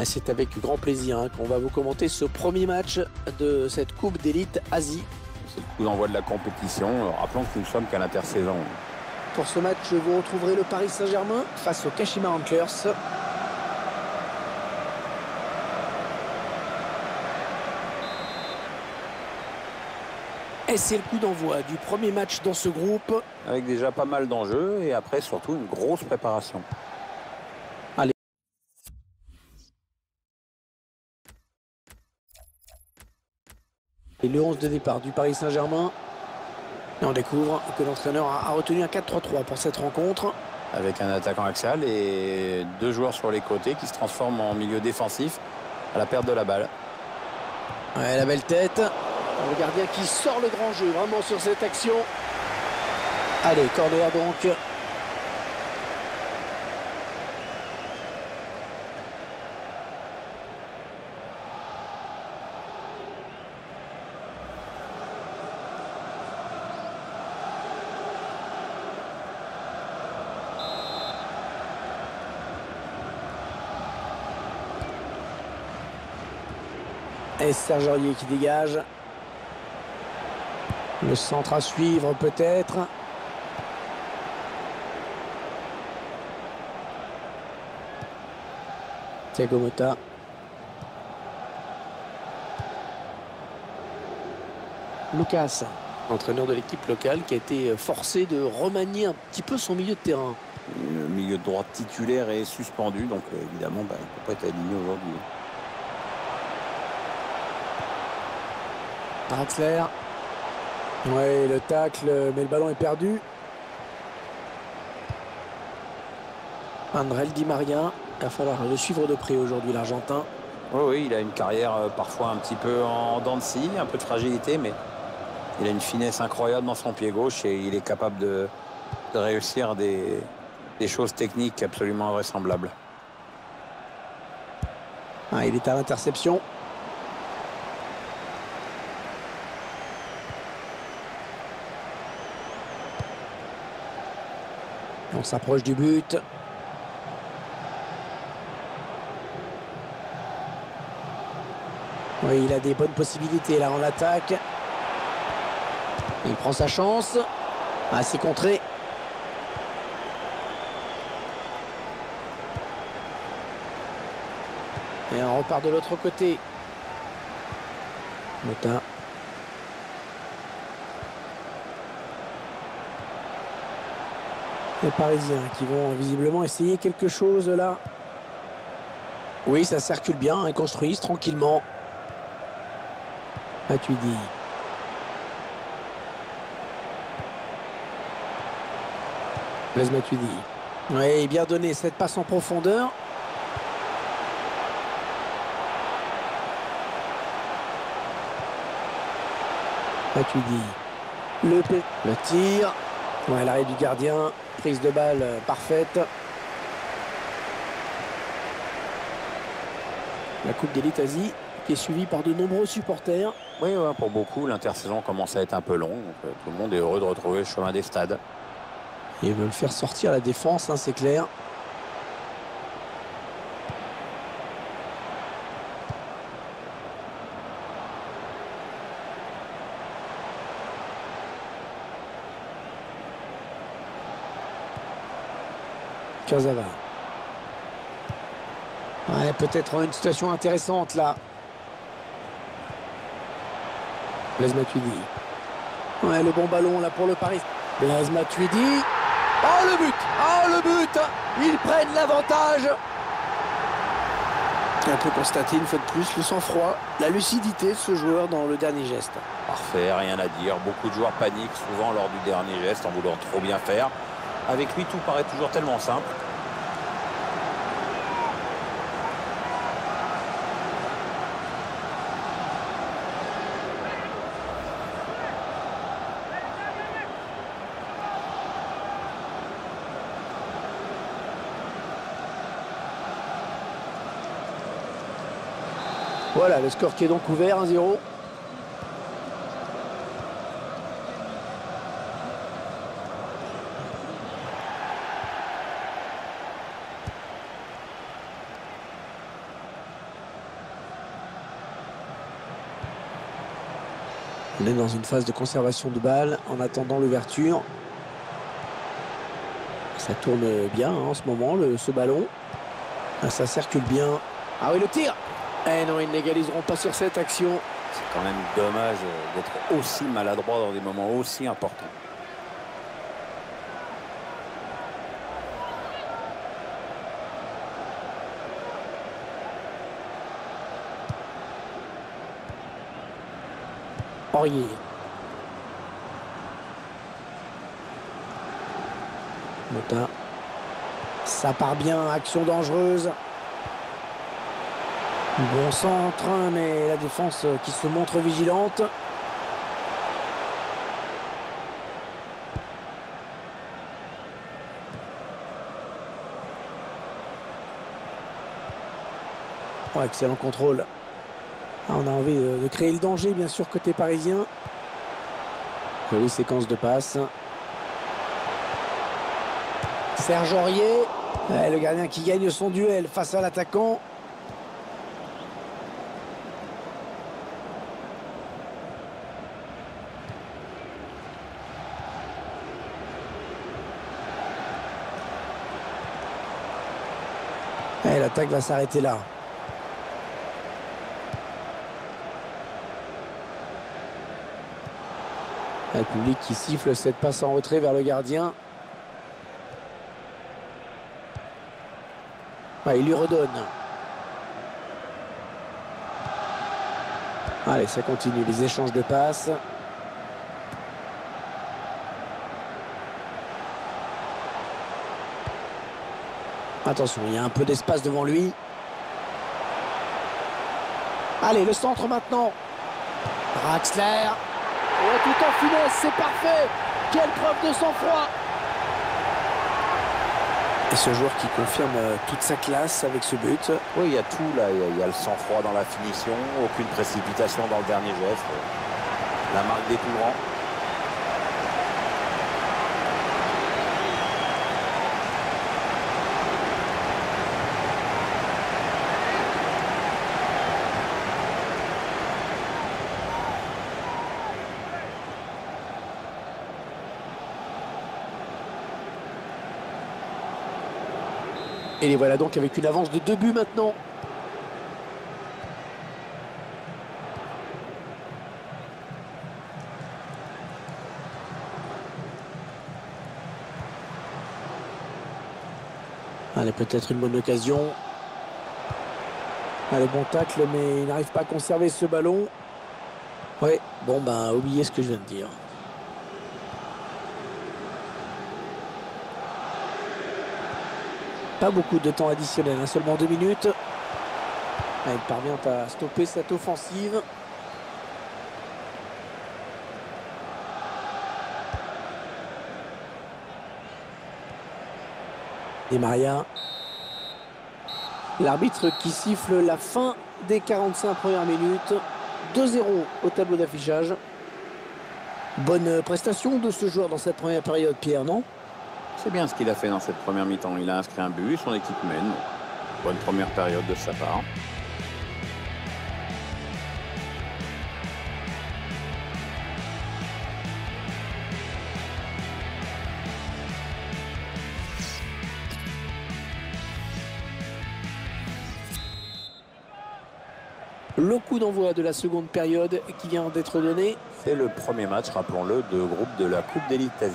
C'est avec grand plaisir qu'on va vous commenter ce premier match de cette Coupe d'élite Asie. C'est le coup d'envoi de la compétition. Rappelons que nous ne sommes qu'à l'intersaison. Pour ce match, vous retrouverez le Paris Saint-Germain face au Kashima Antlers. Et c'est le coup d'envoi du premier match dans ce groupe. Avec déjà pas mal d'enjeux et après surtout une grosse préparation. Allez. Et le 11 de départ du Paris Saint-Germain. Et on découvre que l'entraîneur a retenu un 4-3-3 pour cette rencontre. Avec un attaquant axial et deux joueurs sur les côtés qui se transforment en milieu défensif à la perte de la balle. Ouais, la belle tête. Le gardien qui sort le grand jeu vraiment sur cette action. Allez, corner donc. Et Serge Aurier qui dégage. Le centre à suivre peut-être. Thiago Motta. Lucas, entraîneur de l'équipe locale qui a été forcé de remanier un petit peu son milieu de terrain. Le milieu de droite titulaire est suspendu, donc évidemment il ne peut pas être aligné aujourd'hui. Draxler. Ouais, le tacle, mais le ballon est perdu. André Di Maria. Il va falloir le suivre de près aujourd'hui, l'Argentin. Oui, il a une carrière parfois un petit peu en dents de scie, un peu de fragilité, mais il a une finesse incroyable dans son pied gauche et il est capable de réussir des choses techniques absolument invraisemblables. Ah, il est à l'interception. On s'approche du but. Oui, il a des bonnes possibilités là en attaque. Il prend sa chance. Ah, c'est contré. Et on repart de l'autre côté. Motta. Les Parisiens qui vont visiblement essayer quelque chose là. Oui, ça circule bien, ils construisent tranquillement. Matuidi. Blaise Matuidi. Oui, bien donné cette passe en profondeur. Matuidi. Le tir. Ouais, l'arrêt du gardien. Prise de balle parfaite. La Coupe d'élite Asie qui est suivie par de nombreux supporters. Oui, pour beaucoup, l'intersaison commence à être un peu longue. Donc, tout le monde est heureux de retrouver le chemin des stades. Ils veulent faire sortir la défense, c'est clair. Kurzawa. Ouais, peut-être une situation intéressante là. Blaise Matuidi. Ouais, le bon ballon là pour le Paris. Blaise Matuidi. Oh le but! Oh le but! Ils prennent l'avantage. On peut constater une fois de plus le sang-froid, la lucidité de ce joueur dans le dernier geste. Parfait, rien à dire. Beaucoup de joueurs paniquent souvent lors du dernier geste en voulant trop bien faire. Avec lui, tout paraît toujours tellement simple. Voilà, le score qui est donc ouvert, 1-0. On est dans une phase de conservation de balle en attendant l'ouverture. Ça tourne bien en ce moment, ce ballon. Ah, ça circule bien. Ah oui, le tir! Eh non, ils n'égaliseront pas sur cette action. C'est quand même dommage d'être aussi maladroit dans des moments aussi importants. Aurier. Mota. Ça part bien, action dangereuse. Bon centre, mais la défense qui se montre vigilante. Oh, excellent contrôle. Ah, on a envie de créer le danger, bien sûr, côté parisien. Jolie séquence de passes. Serge Aurier. Le gardien qui gagne son duel face à l'attaquant. L'attaque va s'arrêter là. Le public qui siffle cette passe en retrait vers le gardien. Il lui redonne. Allez, ça continue, les échanges de passes. Attention, il y a un peu d'espace devant lui. Allez, le centre maintenant. Draxler. Oh, tout en finesse, c'est parfait. Quelle preuve de sang-froid. Et ce joueur qui confirme toute sa classe avec ce but. Oui, il y a tout là. Il y a le sang-froid dans la finition, aucune précipitation dans le dernier geste. La marque des plus grands. Et les voilà donc avec une avance de 2 buts maintenant. Allez, peut-être une bonne occasion. Allez, bon tacle, mais il n'arrive pas à conserver ce ballon. Ouais, bon, oubliez ce que je viens de dire. Pas beaucoup de temps additionnel, seulement 2 minutes. Il parvient à stopper cette offensive. Di Maria. L'arbitre qui siffle la fin des 45 premières minutes. 2-0 au tableau d'affichage. Bonne prestation de ce joueur dans cette première période, Pierre, non? C'est bien ce qu'il a fait dans cette première mi-temps. Il a inscrit un but, son équipe mène. Bonne première période de sa part. Le coup d'envoi de la seconde période qui vient d'être donné. C'est le premier match, rappelons-le, de groupe de la Coupe d'Élite Asie.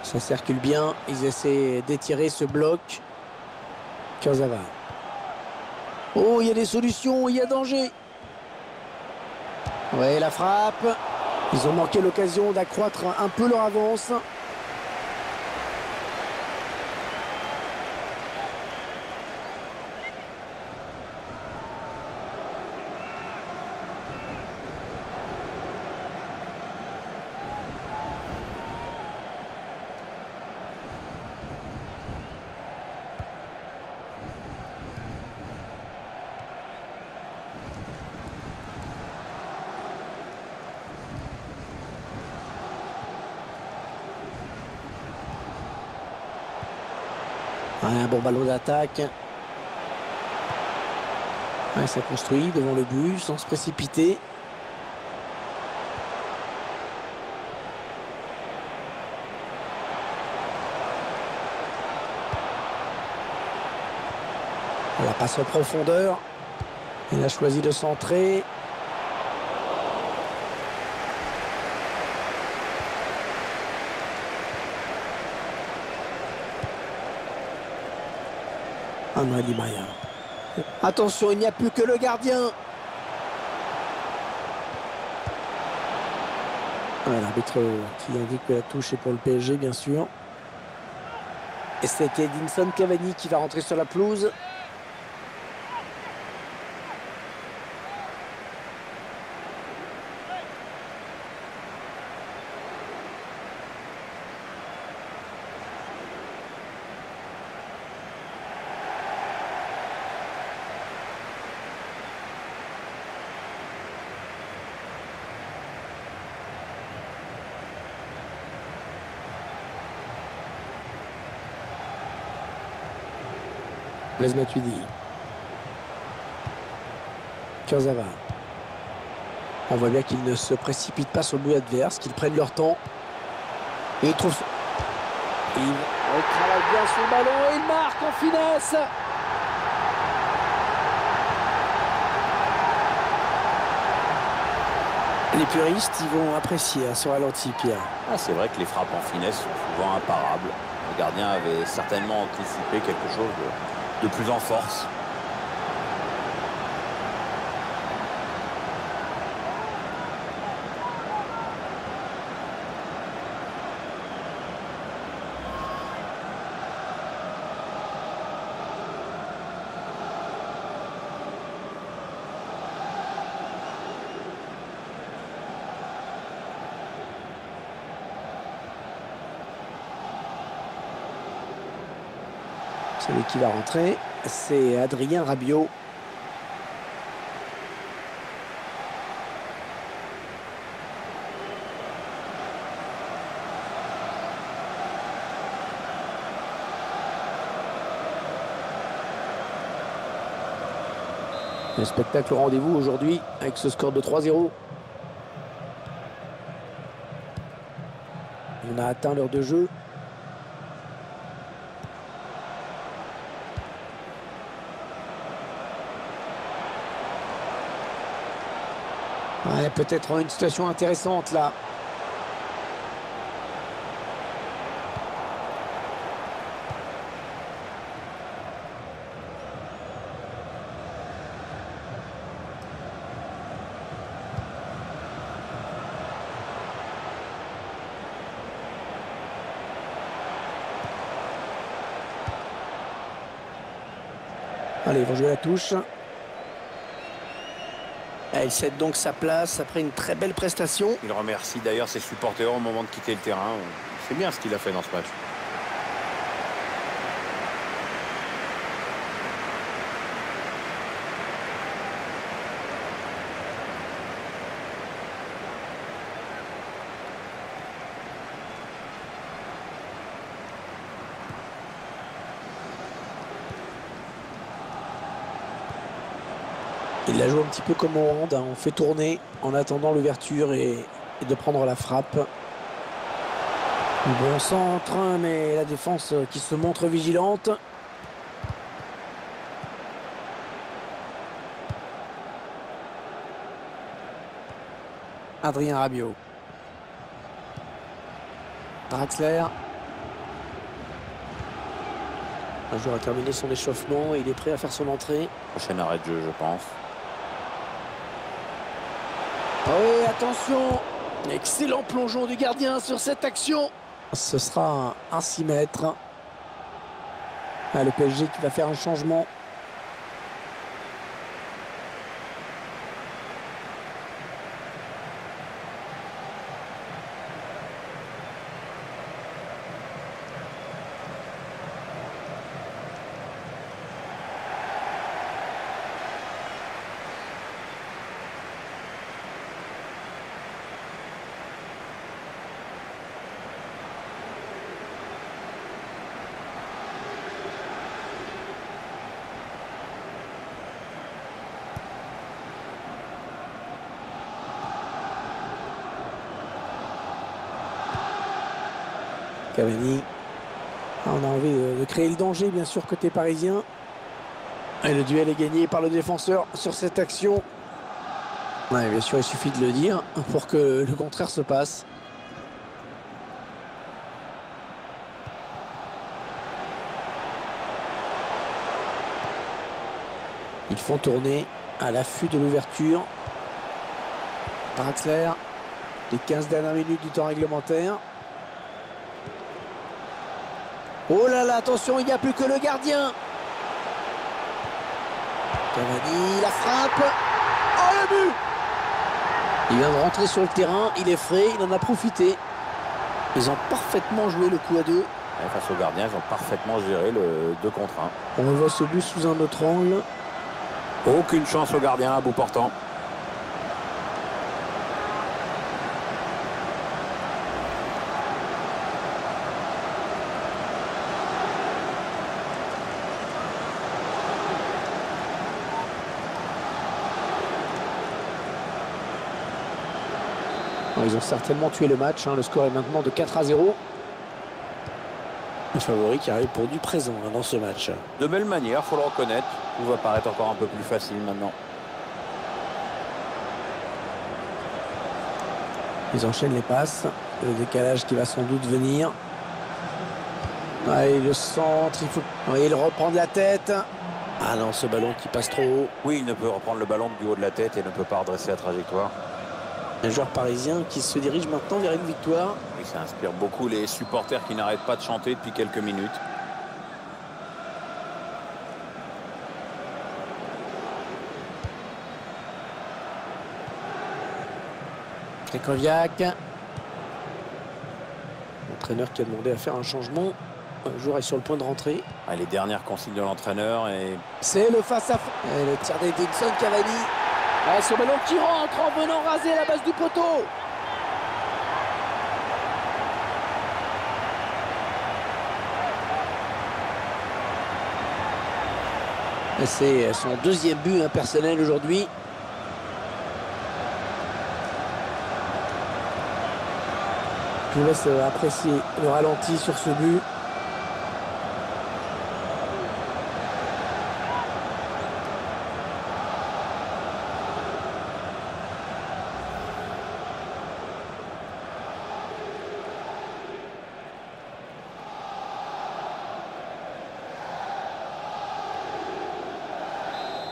Ça circule bien. Ils essaient d'étirer ce bloc. Kurzawa. Oh, il y a des solutions, il y a danger. Ouais, la frappe. Ils ont manqué l'occasion d'accroître un peu leur avance. Ouais, un bon ballon d'attaque. Ouais, ça construit devant le but sans se précipiter. La passe en profondeur. Il a choisi de centrer. André Di Maria. Attention, il n'y a plus que le gardien. Ouais, l'arbitre qui indique que la touche est pour le PSG, bien sûr. Et c'est Edinson Cavani qui va rentrer sur la pelouse. Blaise Matuidi. Kurzawa. On voit bien qu'ils ne se précipitent pas sur le but adverse, qu'ils prennent leur temps. Et ils trouvent... Il travaille bien son ballon et il marque en finesse. Les puristes, ils vont apprécier ce ralenti, Pierre. Ah, c'est vrai que les frappes en finesse sont souvent imparables. Le gardien avait certainement anticipé quelque chose de plus en force. Celui qui va rentrer, c'est Adrien Rabiot. Un spectacle au rendez-vous aujourd'hui avec ce score de 3-0. On a atteint l'heure de jeu. Ouais, peut-être une situation intéressante là. Allez, ils vont jouer la touche. Il cède donc sa place après une très belle prestation. Il remercie d'ailleurs ses supporters au moment de quitter le terrain. C'est bien ce qu'il a fait dans ce match. Il la joue un petit peu comme au hand, hein. On fait tourner en attendant l'ouverture et de prendre la frappe. Bon centre, hein, mais la défense qui se montre vigilante. Adrien Rabiot. Draxler. Un joueur a terminé son échauffement et il est prêt à faire son entrée. Prochain arrêt de jeu, je pense. Oui, attention. Excellent plongeon du gardien sur cette action. Ce sera un 6 mètres. Ah, le PSG qui va faire un changement. Cavani. Ah, on a envie de créer le danger, bien sûr, côté parisien. Et le duel est gagné par le défenseur sur cette action. Ouais, bien sûr, il suffit de le dire pour que le contraire se passe. Ils font tourner à l'affût de l'ouverture. Draxler, les 15 dernières minutes du temps réglementaire. Oh là là, attention, il n'y a plus que le gardien. Cavani, la frappe. Oh, le but! Il vient de rentrer sur le terrain, il est frais, il en a profité. Ils ont parfaitement joué le coup à deux. Et face au gardien, ils ont parfaitement géré le 2 contre 1. On revoit ce but sous un autre angle. Aucune chance au gardien à bout portant. Ils ont certainement tué le match. Le score est maintenant de 4-0. Le favori qui arrive pour du présent dans ce match. De belle manière, il faut le reconnaître. Tout va paraître encore un peu plus facile maintenant. Ils enchaînent les passes. Le décalage qui va sans doute venir. Ouais, le centre, il faut... Ouais, il reprend de la tête. Ah non, ce ballon qui passe trop haut. Oui, il ne peut reprendre le ballon du haut de la tête et ne peut pas redresser la trajectoire. Un joueur parisien qui se dirige maintenant vers une victoire. Et ça inspire beaucoup les supporters qui n'arrêtent pas de chanter depuis quelques minutes. Krychowiak. L'entraîneur qui a demandé à faire un changement. Le joueur est sur le point de rentrer. Ah, les dernières consignes de l'entraîneur et... C'est le face-à-face. Le tir d'Edinson Cavani. Ah, ce ballon qui rentre en venant raser la base du poteau. C'est son deuxième but personnel aujourd'hui. Je vous laisse apprécier le ralenti sur ce but.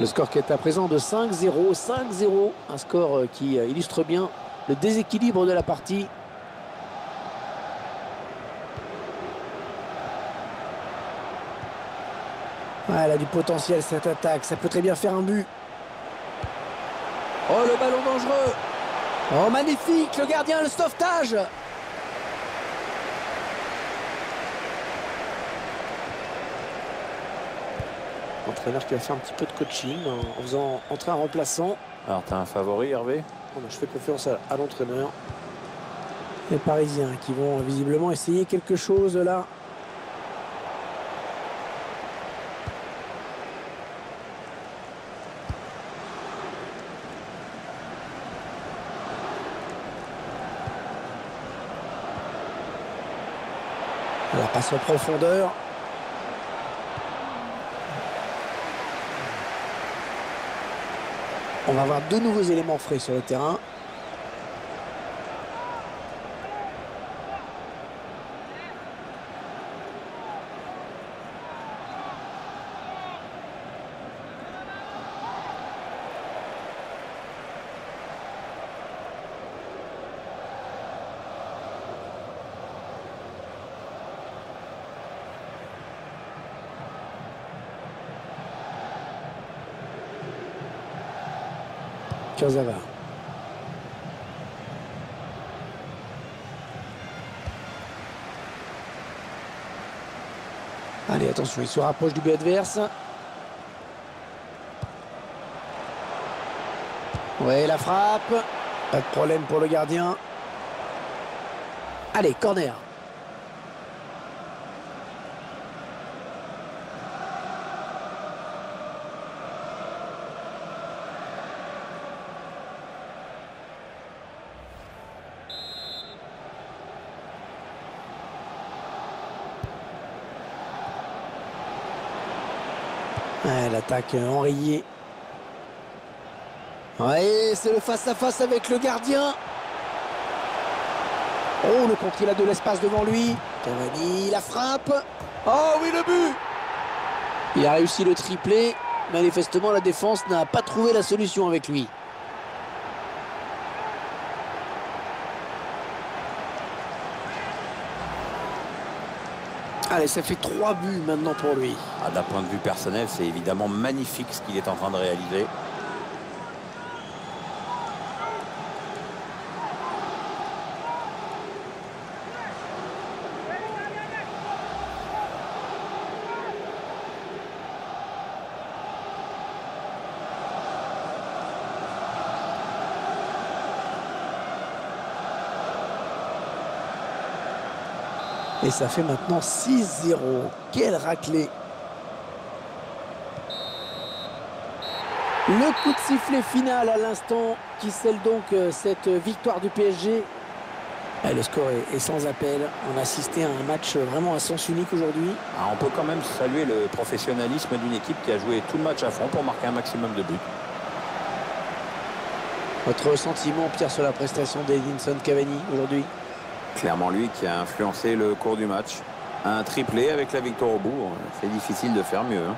Le score qui est à présent de 5-0, 5-0, un score qui illustre bien le déséquilibre de la partie. Ah, elle a du potentiel cette attaque, ça peut très bien faire un but. Oh, le ballon dangereux. Oh, magnifique, le gardien, le sauvetage. L'entraîneur qui va faire un petit peu de coaching en faisant entrer un remplaçant. Alors, tu as un favori, Hervé? Je fais confiance à l'entraîneur. Les Parisiens qui vont visiblement essayer quelque chose là. La passe en profondeur. On va avoir deux nouveaux éléments frais sur le terrain. Kurzawa. Allez, attention, il se rapproche du but adverse. Ouais, la frappe. Pas de problème pour le gardien. Allez, corner. Ouais, l'attaque enrayée. Ouais, c'est le face-à-face avec le gardien. Oh, le contre, il a de l'espace devant lui. Cavani, la frappe. Oh oui, le but. Il a réussi le triplé. Manifestement, la défense n'a pas trouvé la solution avec lui. Allez, ça fait 3 buts maintenant pour lui. Ah, d'un point de vue personnel, c'est évidemment magnifique ce qu'il est en train de réaliser. Et ça fait maintenant 6-0. Quelle raclée. Le coup de sifflet final à l'instant qui scelle donc cette victoire du PSG. Et le score est sans appel. On a assisté à un match vraiment à sens unique aujourd'hui. Ah, on peut quand même saluer le professionnalisme d'une équipe qui a joué tout le match à fond pour marquer un maximum de buts. Votre sentiment, Pierre, sur la prestation d'Edinson Cavani aujourd'hui? Clairement lui qui a influencé le cours du match. Un triplé avec la victoire au bout, c'est difficile de faire mieux.